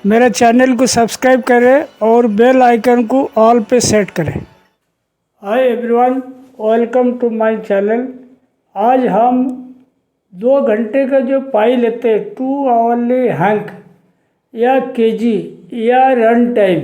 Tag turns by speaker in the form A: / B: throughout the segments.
A: मेरे चैनल को सब्सक्राइब करें और बेल आइकन को ऑल पे सेट करें। Hi everyone, welcome to my channel. आज हम 2 घंटे का जो पाई लेते हैं 2 आवरली हैंक या केजी या रन टाइम,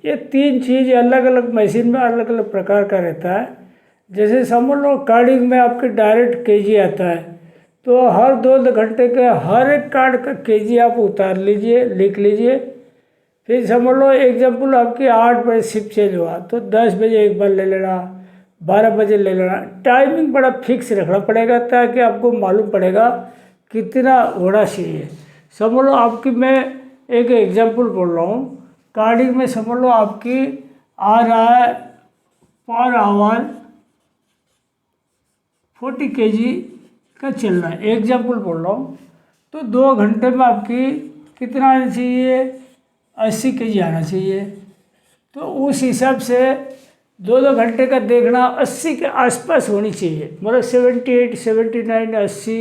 A: ये 3 चीज़ अलग अलग मशीन में अलग अलग प्रकार का रहता है। जैसे समझ लो कार्डिंग में आपके डायरेक्ट केजी आता है, तो हर 2 घंटे के हर एक कार्ड का केजी आप उतार लीजिए, लिख लीजिए। फिर समझ लो एग्जाम्पल आपकी 8 बजे शिफ्ट चेंज हुआ तो 10 बजे एक बार ले लेना, 12 बजे ले लेना। टाइमिंग बड़ा फिक्स रखना पड़ेगा ताकि आपको मालूम पड़ेगा कितना होना चाहिए। समझ लो आपकी, मैं एक एग्जाम्पल बोल रहा हूँ, कार्डिंग में समझ लो आपकी आ रहा है पर आवर 40 केजी का चल रहा है, एग्जाम्पल बोल रहा हूँ। तो 2 घंटे में आपकी कितना आना चाहिए, 80 केजी आना चाहिए। तो उस हिसाब से 2 घंटे का देखना 80 के आसपास होनी चाहिए, मतलब 78, 79, 80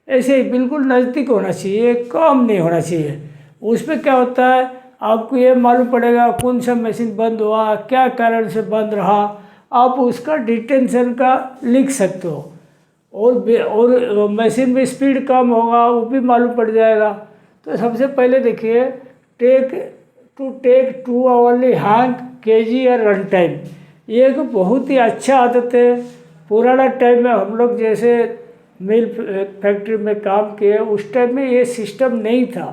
A: ऐसे ही बिल्कुल नज़दीक होना चाहिए, कम नहीं होना चाहिए। उसमें क्या होता है, आपको ये मालूम पड़ेगा कौन सा मशीन बंद हुआ, क्या कारण से बंद रहा, आप उसका डिटेंशन का लिख सकते हो। और मशीन में स्पीड कम होगा वो भी मालूम पड़ जाएगा। तो सबसे पहले देखिए, टेक 2 आवरली हैंक केजी या रन टाइम, ये एक बहुत ही अच्छा आदत है। पुराना टाइम में हम लोग जैसे मिल फैक्ट्री में काम किए, उस टाइम में ये सिस्टम नहीं था,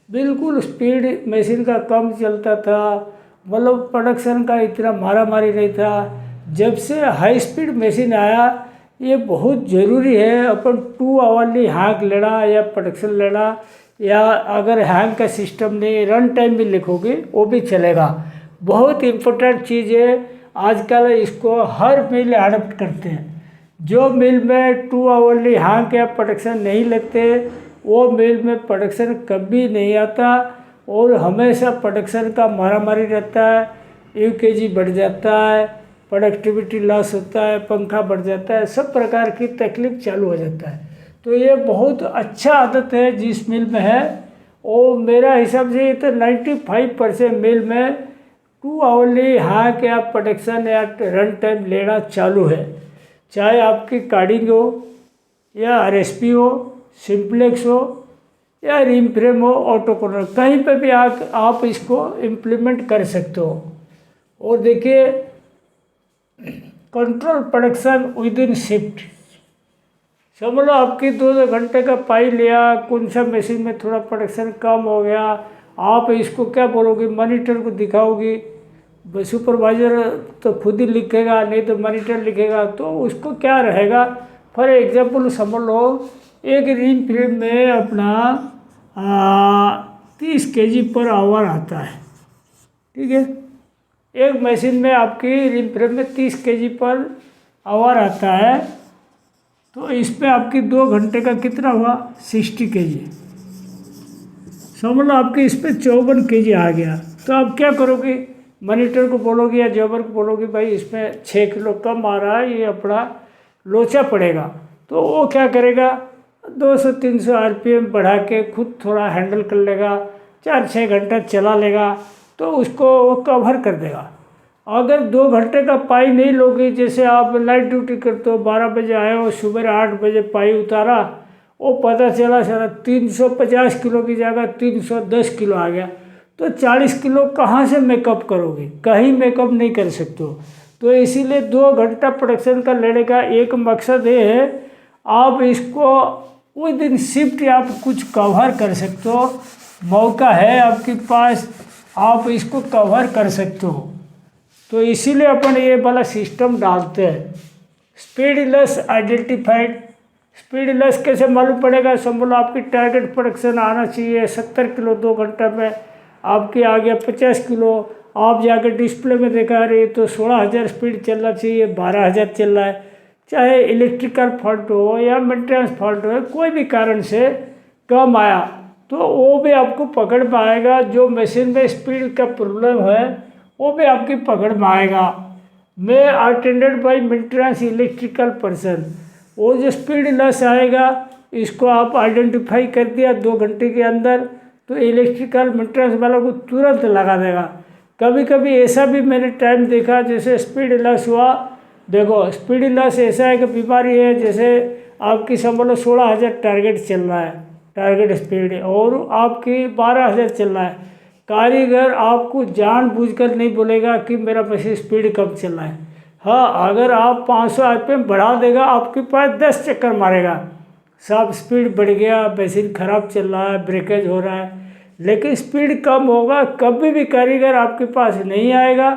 A: बिल्कुल स्पीड मशीन का कम चलता था, मतलब प्रोडक्शन का इतना मारा मारी नहीं था। जब से हाई स्पीड मशीन आया, ये बहुत ज़रूरी है अपन 2 आवरली हैंक लेना या प्रोडक्शन लेना, या अगर हैंक का सिस्टम नहीं रन टाइम भी लिखोगे वो भी चलेगा। बहुत इम्पोर्टेंट चीज़ है, आजकल इसको हर मिल अडप्ट करते हैं। जो मिल में 2 आवरली हैंक या प्रोडक्शन नहीं लेते, वो मिल में प्रोडक्शन कभी नहीं आता और हमेशा प्रोडक्शन का मारामारी रहता है, यूकेजी बढ़ जाता है, प्रोडक्टिविटी लॉस होता है, पंखा बढ़ जाता है, सब प्रकार की तकलीफ चालू हो जाता है। तो ये बहुत अच्छा आदत है जिस मिल में है। और मेरा हिसाब से ये तो 95% मिल में 2 आवरली हैंक या प्रोडक्शन या रन टाइम लेना चालू है। चाहे आपकी कार्डिंग हो या आरएसपी हो, सिंप्लेक्स हो या रिम फ्रेम हो, ऑटो कॉर्नर, कहीं पे भी आप इसको इम्प्लीमेंट कर सकते हो। और देखिए, control production with in shift, समझ लो आपकी 2 घंटे का पाई लिया, कौन सा मशीन में थोड़ा प्रोडक्शन कम हो गया, आप इसको क्या बोलोगे, मॉनिटर को दिखाओगी। सुपरवाइजर तो खुद ही लिखेगा, नहीं तो मॉनिटर लिखेगा, तो उसको क्या रहेगा। फॉर एग्जाम्पल समझ लो एक रिम फ्रेम में अपना 30 केजी पर आवर आता है, ठीक है। एक मशीन में आपकी रिम फ्रेम में 30 केजी पर आवर आता है, तो इस पर आपकी 2 घंटे का कितना हुआ, 60 केजी। समझ लो आपके इस पर 54 केजी आ गया, तो आप क्या करोगे, मॉनिटर को बोलोगे या जॉबर को बोलोगे, भाई इसमें 6 किलो कम आ रहा है, ये अपना लोचा पड़ेगा। तो वो क्या करेगा, 200-300 RPM बढ़ा के खुद थोड़ा हैंडल कर लेगा, 4-6 घंटा चला लेगा, तो उसको वो कवर कर देगा। अगर 2 घंटे का पाई नहीं लोगे, जैसे आप नाइट ड्यूटी करते हो, 12 बजे आए हो, सुबह 8 बजे पाई उतारा, वो पता चला सारा 350 किलो की जगह 310 किलो आ गया, तो 40 किलो कहाँ से मेकअप करोगे, कहीं मेकअप नहीं कर सकते हो। तो इसीलिए 2 घंटा प्रोडक्शन का लेने का एक मकसद ये है, आप इसको विद इन शिफ्ट आप कुछ कवर कर सकते हो, मौका है आपके पास, आप इसको कवर कर सकते हो। तो इसीलिए अपन ये वाला सिस्टम डालते हैं। Speed less identified, speed less कैसे मालूम पड़ेगा, समझ लो आपकी टारगेट प्रोडक्शन आना चाहिए 70 किलो, 2 घंटा में आपके आ गया 50 किलो, आप जाकर डिस्प्ले में देखा रहे तो 16,000 स्पीड चलना चाहिए, 12,000 चल रहा है। चाहे इलेक्ट्रिकल फॉल्ट हो या मेंटेनेंस फॉल्ट हो, कोई भी कारण से कम आया, तो वो भी आपको पकड़ में आएगा। जो मशीन में स्पीड का प्रॉब्लम है वो भी आपकी पकड़ में आएगा। मैं attended by maintenance electrical person, वो जो स्पीड लेस आएगा इसको आप आइडेंटिफाई कर दिया 2 घंटे के अंदर, तो इलेक्ट्रिकल मेंटेनेंस वाला को तुरंत लगा देगा। कभी कभी ऐसा भी मैंने टाइम देखा, जैसे स्पीड लॉस हुआ। देखो स्पीड लॉस ऐसा है कि बीमारी है, जैसे आपकी समझ लो 16,000 टारगेट चल रहा है, टारगेट स्पीड, और आपकी 12,000 चल रहा है। कारीगर आपको जानबूझकर नहीं बोलेगा कि मेरा मशीन स्पीड कम चल रहा है। हाँ, अगर आप 500 आरपीएम बढ़ा देगा, आपके पास 10 चक्कर मारेगा, सब स्पीड बढ़ गया, मशीन खराब चल रहा है, ब्रेकेज हो रहा है। लेकिन स्पीड कम होगा, कभी भी कारीगर आपके पास नहीं आएगा।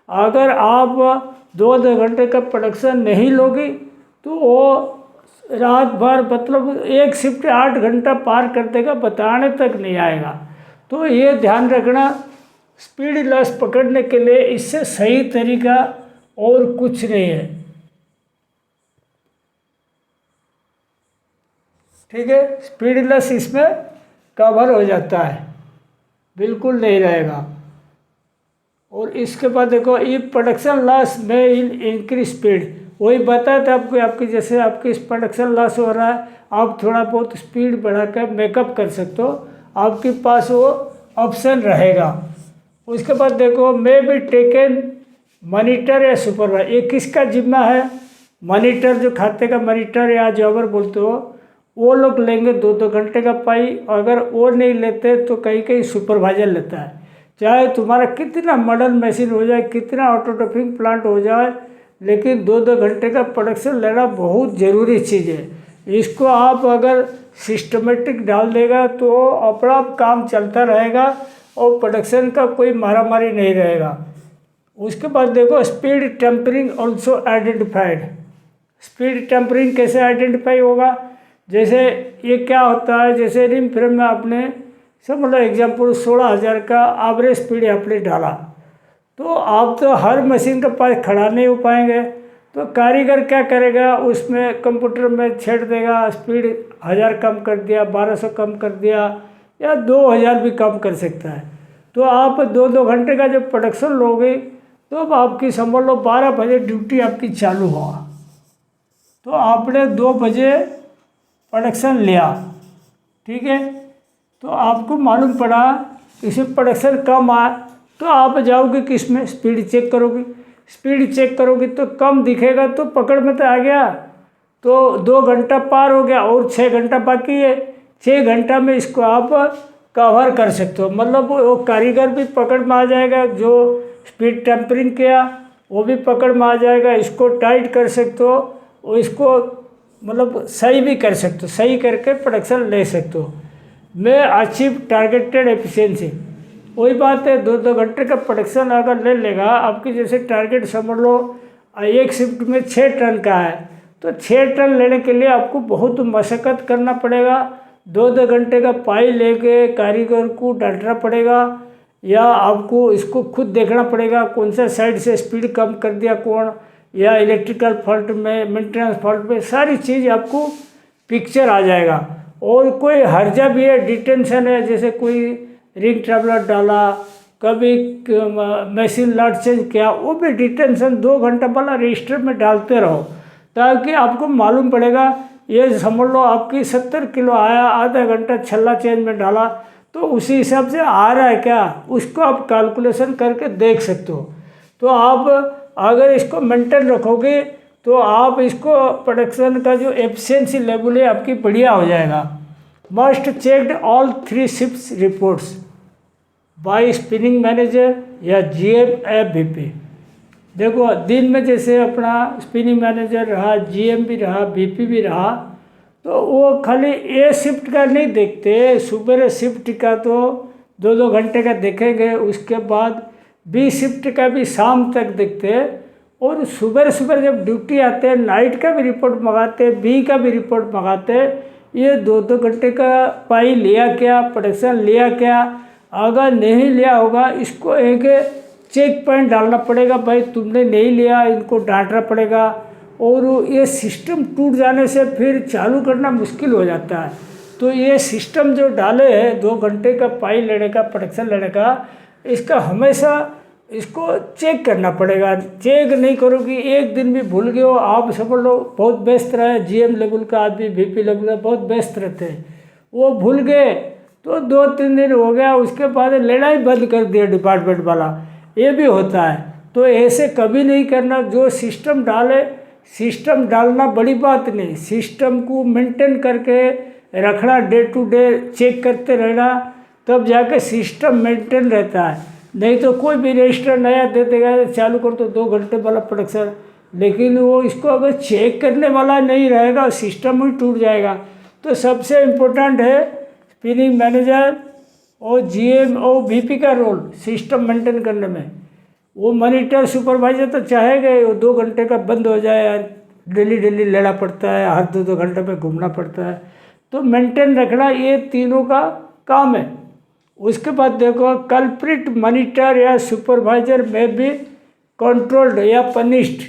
A: अगर आप 2-2 घंटे का प्रोडक्शन नहीं लोगी तो वो रात भर मतलब एक शिफ्ट 8 घंटा पार कर देगा, बताने तक नहीं आएगा। तो ये ध्यान रखना, स्पीड लॉस पकड़ने के लिए इससे सही तरीका और कुछ नहीं है। ठीक है, स्पीड लॉस इसमें कवर हो जाता है, बिल्कुल नहीं रहेगा। और इसके बाद देखो, ये प्रोडक्शन लॉस में इंक्रीज स्पीड, वही बताया था आपको, आपकी जैसे आपकी प्रोडक्शन लॉस हो रहा है, आप थोड़ा बहुत स्पीड बढ़ाकर मेकअप कर सकते हो, आपके पास वो ऑप्शन रहेगा। उसके बाद देखो, मे बी टेकन मॉनिटर या सुपरवाइजर, ये किसका जिम्मा है? मॉनिटर, जो खाते का मॉनिटर या जॉबर बोलते हो, वो लोग लेंगे 2-2 घंटे का पाई। अगर वो नहीं लेते तो कहीं कहीं सुपरवाइजर लेता है। चाहे तुम्हारा कितना मॉडर्न मशीन हो जाए, कितना ऑटोटॉपिंग प्लांट हो जाए, लेकिन 2-2 घंटे का प्रोडक्शन लेना बहुत ज़रूरी चीज़ है। इसको आप अगर सिस्टमेटिक डाल देगा तो अपना काम चलता रहेगा और प्रोडक्शन का कोई मारामारी नहीं रहेगा। उसके बाद देखो, speed tampering also identified. Speed tampering कैसे आइडेंटिफाई होगा? जैसे ये क्या होता है, जैसे रिम फ्रेम में आपने समझ लो एग्जाम्पल 16,000 का एवरेज स्पीड आपने डाला, तो आप तो हर मशीन के पास खड़ा नहीं हो पाएंगे। तो कारीगर क्या करेगा, उसमें कंप्यूटर में छेड़ देगा, स्पीड 1000 कम कर दिया, 1200 कम कर दिया, या 2000 भी कम कर सकता है। तो आप 2-2 घंटे का जब प्रोडक्शन लोगे तो अब आपकी समझ लो 12 बजे ड्यूटी आपकी चालू हुआ, तो आपने 2 बजे प्रोडक्शन लिया, ठीक है। तो आपको मालूम पड़ा इसमें प्रोडक्शन कम आया, तो आप जाओगे किस में, स्पीड चेक करोगे। स्पीड चेक करोगे तो कम दिखेगा, तो पकड़ में तो आ गया, तो 2 घंटा पार हो गया और 6 घंटा बाकी है। 6 घंटा में इसको आप कवर कर सकते हो, मतलब वो कारीगर भी पकड़ में आ जाएगा, जो स्पीड टेम्परिंग किया वो भी पकड़ में आ जाएगा। इसको टाइट कर सकते हो और इसको मतलब सही भी कर सकते हो, सही करके प्रोडक्शन ले सकते हो। मैं अचीव टारगेटेड एफिशिएंसी, वही बात है, 2-2 घंटे का प्रोडक्शन अगर ले लेगा, आपकी जैसे टारगेट समझ लो एक शिफ्ट में 6 टन का है, तो 6 टन लेने के लिए आपको बहुत मशक्क़त करना पड़ेगा। 2-2 घंटे का पाई लेके कारीगर को डांटना पड़ेगा, या आपको इसको खुद देखना पड़ेगा कौन सा साइड से स्पीड कम कर दिया कौन, या इलेक्ट्रिकल फॉल्ट में, मेंटेनेंस फॉल्ट में, सारी चीज़ आपको पिक्चर आ जाएगा। और कोई हर्जा भी है, डिटेंशन है, जैसे कोई रिंग ट्रैवलर डाला, कभी मशीन लाट चेंज किया, वो भी डिटेंशन 2 घंटा वाला रजिस्टर में डालते रहो, ताकि आपको मालूम पड़ेगा। ये समझ लो आपकी 70 किलो आया, आधा घंटा छल्ला चेंज में डाला, तो उसी हिसाब से आ रहा है क्या, उसको आप कैलकुलेशन करके देख सकते हो। तो आप अगर इसको मेंटेन रखोगे तो आप इसको प्रोडक्शन का जो एफिशिएंसी लेवल है आपकी बढ़िया हो जाएगा। Must checked all 3 shifts reports by spinning manager या जीएम एफवीपी। देखो दिन में जैसे अपना स्पिनिंग मैनेजर रहा, जीएम भी रहा, बीपी भी रहा, तो वो खाली ए शिफ्ट का नहीं देखते, सुबह शिफ्ट का तो 2-2 घंटे का देखेंगे, उसके बाद बी शिफ्ट का भी शाम तक देखते, और सुबह सुबह जब ड्यूटी आते हैं नाइट का भी रिपोर्ट मंगाते, बी का भी रिपोर्ट मंगाते। ये 2-2 घंटे का पाई लिया क्या, प्रोडक्शन लिया क्या, अगर नहीं लिया होगा इसको एक चेक पॉइंट डालना पड़ेगा, भाई तुमने नहीं लिया, इनको डांटना पड़ेगा। और ये सिस्टम टूट जाने से फिर चालू करना मुश्किल हो जाता है। तो ये सिस्टम जो डाले हैं 2 घंटे का पाई लेने का, प्रोडक्शन लेने का, इसका हमेशा इसको चेक करना पड़ेगा। चेक नहीं करोगी, एक दिन भी भूल गए हो, आप समझ लो बहुत व्यस्त रहे, जीएम लेवल का आदमी, वीपी लेवल का बहुत व्यस्त रहते हैं, वो भूल गए तो 2-3 दिन हो गया, उसके बाद लेना ही बंद कर दिया डिपार्टमेंट वाला, ये भी होता है। तो ऐसे कभी नहीं करना। जो सिस्टम डाले, सिस्टम डालना बड़ी बात नहीं, सिस्टम को मेंटेन करके रखना, डे टू डे चेक करते रहना, तब जाके सिस्टम मेंटेन रहता है। नहीं तो कोई भी रजिस्टर नया दे देगा, चालू कर तो 2 घंटे वाला प्रोडक्शन, लेकिन वो इसको अगर चेक करने वाला नहीं रहेगा, सिस्टम ही टूट जाएगा। तो सबसे इम्पोर्टेंट है स्पिनिंग मैनेजर और जीएम और वीपी का रोल सिस्टम मेंटेन करने में। वो मॉनिटर सुपरवाइजर तो चाहेगा वो 2 घंटे का बंद हो जाए यार, डेली लेना पड़ता है, हर 2-2 घंटे में घूमना पड़ता है। तो मेंटेन रखना ये तीनों का काम है। उसके बाद देखो, कल्प्रिट मॉनिटर या सुपरवाइजर में भी कंट्रोल्ड या पनिश्ड।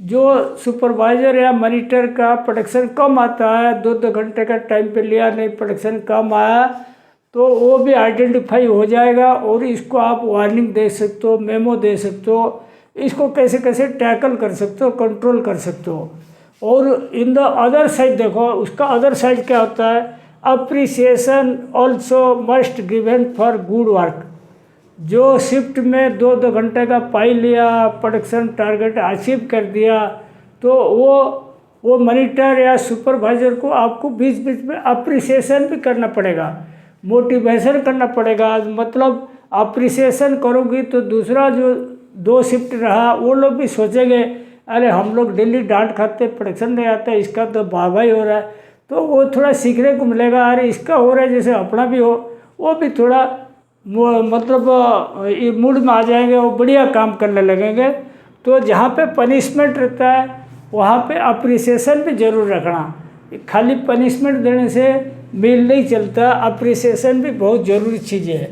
A: जो सुपरवाइजर या मॉनिटर का प्रोडक्शन कम आता है, 2-2 घंटे का टाइम पे लिया, नहीं प्रोडक्शन कम आया, तो वो भी आइडेंटिफाई हो जाएगा और इसको आप वार्निंग दे सकते हो, मेमो दे सकते हो, इसको कैसे कैसे टैकल कर सकते हो, कंट्रोल कर सकते हो। और इन द अदर साइड देखो, उसका अदर साइड क्या होता है, appreciation also must given for good work. जो शिफ्ट में 2-2 घंटे का पाई लिया, प्रोडक्शन टारगेट अचीव कर दिया, तो वो मॉनिटर या सुपरवाइजर को आपको बीच बीच में अप्रिसिएशन भी करना पड़ेगा, मोटिवेशन करना पड़ेगा। मतलब अप्रिसिएशन करोगी तो दूसरा जो 2 शिफ्ट रहा वो लोग भी सोचेंगे, अरे हम लोग डेली डांट खाते, प्रोडक्शन नहीं आता, इसका तो वाहवाही हो रहा है, तो वो थोड़ा सीखने को मिलेगा, अरे इसका हो रहा है जैसे अपना भी हो। वो भी थोड़ा मतलब ये मूड में आ जाएंगे, वो बढ़िया काम करने लगेंगे। तो जहाँ पे पनिशमेंट रहता है वहाँ पे अप्रिसिएशन भी ज़रूर रखना। खाली पनिशमेंट देने से मील नहीं चलता, अप्रिसिएशन भी बहुत ज़रूरी चीज़ है।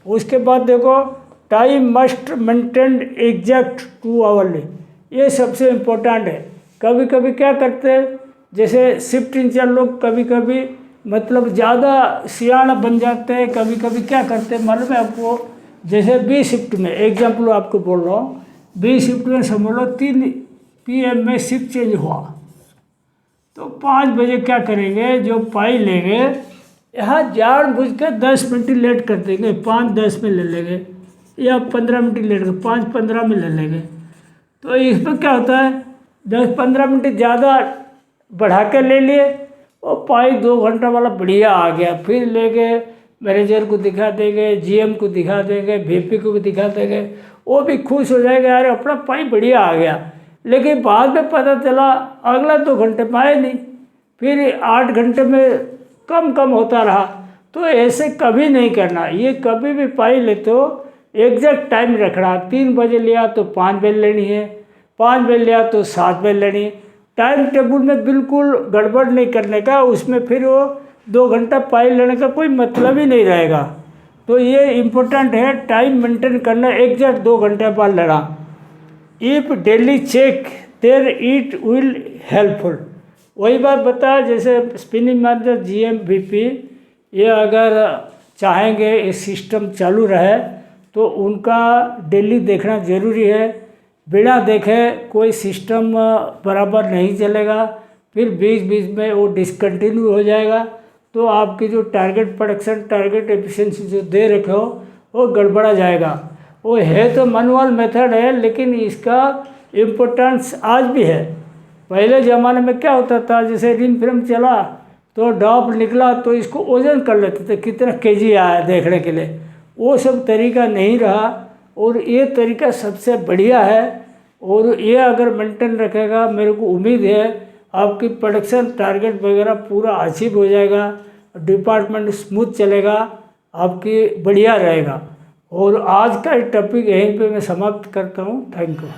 A: उसके बाद देखो, time must maintain exact 2 hourly, ये सबसे इम्पोर्टेंट है। कभी कभी क्या करते हैं, जैसे शिफ्ट इंचार्ज लोग कभी कभी मतलब ज़्यादा सियाना बन जाते हैं। कभी कभी क्या करते हैं मालूम है आपको, जैसे बी शिफ्ट में एग्जाम्पल आपको बोल रहा हूँ, बी शिफ्ट में समझ लो 3 PM में शिफ्ट चेंज हुआ, तो 5 बजे क्या करेंगे, जो पाई लेंगे यहाँ जानबूझ के 10 मिनट लेट कर देंगे, 5-10 में ले लेंगे, या 15 मिनट लेट कर 5-15 में ले लेंगे। तो इसमें क्या होता है, 10-15 मिनट ज़्यादा बढ़ा के ले लिए और पाई 2 घंटा वाला बढ़िया आ गया, फिर लेके मैनेजर को दिखा देंगे, जीएम को दिखा देंगे, वीपी को भी दिखा देंगे, वो भी खुश हो जाएगा, यार अपना पाई बढ़िया आ गया। लेकिन बाद में पता चला अगला 2 घंटे में आए नहीं, फिर 8 घंटे में कम होता रहा। तो ऐसे कभी नहीं करना। ये कभी भी पाई ले तो एग्जैक्ट टाइम रखना, 3 बजे लिया तो 5 बजे लेनी है, 5 बजे लिया तो 7 बजे लेनी है। टाइम टेबल में बिल्कुल गड़बड़ नहीं करने का, उसमें फिर वो 2 घंटा पाई लेने का कोई मतलब ही नहीं रहेगा। तो ये इम्पोर्टेंट है, टाइम मेंटेन करना, एग्जैक्ट 2 घंटे बाद लेना। If daily check there it will helpful. वही बात बताया, जैसे स्पिनिंग मैनेजर, जीएम, वीपी, ये अगर चाहेंगे ये सिस्टम चालू रहे तो उनका डेली देखना ज़रूरी है। बिना देखे कोई सिस्टम बराबर नहीं चलेगा, फिर बीच बीच में वो डिसकंटिन्यू हो जाएगा, तो आपकी जो टारगेट प्रोडक्शन, टारगेट एफिशिएंसी जो दे रखे हो वो गड़बड़ा जाएगा। वो है तो मैनुअल मेथड है, लेकिन इसका इम्पोर्टेंस आज भी है। पहले ज़माने में क्या होता था, जैसे रिन फ्रेम चला तो डॉप निकला तो इसको वजन कर लेते थे, कितना केजी आया देखने के लिए। वो सब तरीका नहीं रहा और ये तरीका सबसे बढ़िया है। और ये अगर मेंटेन रखेगा, मेरे को उम्मीद है आपकी प्रोडक्शन टारगेट वगैरह पूरा अचीव हो जाएगा, डिपार्टमेंट स्मूथ चलेगा, आपकी बढ़िया रहेगा। और आज का टॉपिक यहीं पे मैं समाप्त करता हूँ। Thank you.